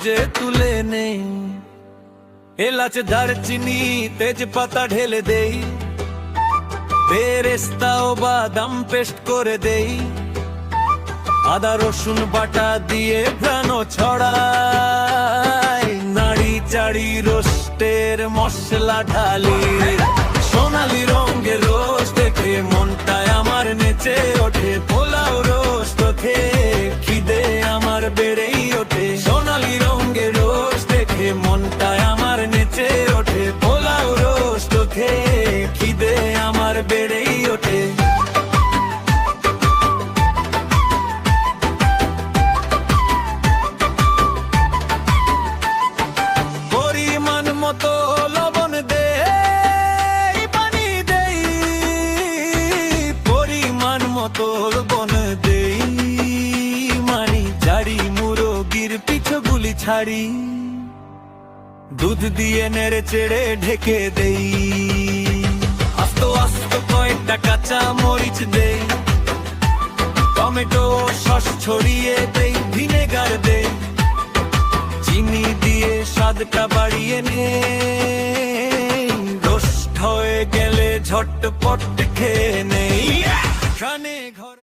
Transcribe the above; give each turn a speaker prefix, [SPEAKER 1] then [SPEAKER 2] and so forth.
[SPEAKER 1] ভেজে তুলে নেই। এলাচ দারচিনি তেজপাতা ঢেলে দেই, বেরেস্তা ও বাদাম পেস্ট করে দেই, আদা রসুন বাটা দিয়ে ঘ্রাণ ছড়াই, নাড়ি চাড়ি রোস্টের মশলা ঢালি। সোনালি রঙের রোস্ট দেখে মনটায় আমার নেচে ওঠে, পোলাও রোস্ট খেয়ে খিদে আমার বেড়েই ওঠে। সোনালি রঙের রোস্ট দেখে মনটায় আমার নেচে ওঠে, পোলাও রোস্ট খেয়ে খিদে আমার বেড়েই ওঠে। পরিমাণ মতো লবণ দেই, পানি দেই, পরিমাণ মতো লবণ দেই, মানি ঝাড়ি মুরগির পিঠগুলি ছাড়ি, দুধ দিয়ে নেড়ে চেড়ে ঢেকে দেই। আস্ত আস্ত কয়েকটা কাঁচা মরিচ দেই, টমেটো সস ছড়িয়ে দেই, ভিনেগার দেই, চিনি দিয়ে স্বাদটা বাড়িয়ে নেই। রোস্ট হয়ে গেলে ঝটপট খেয়ে নেই।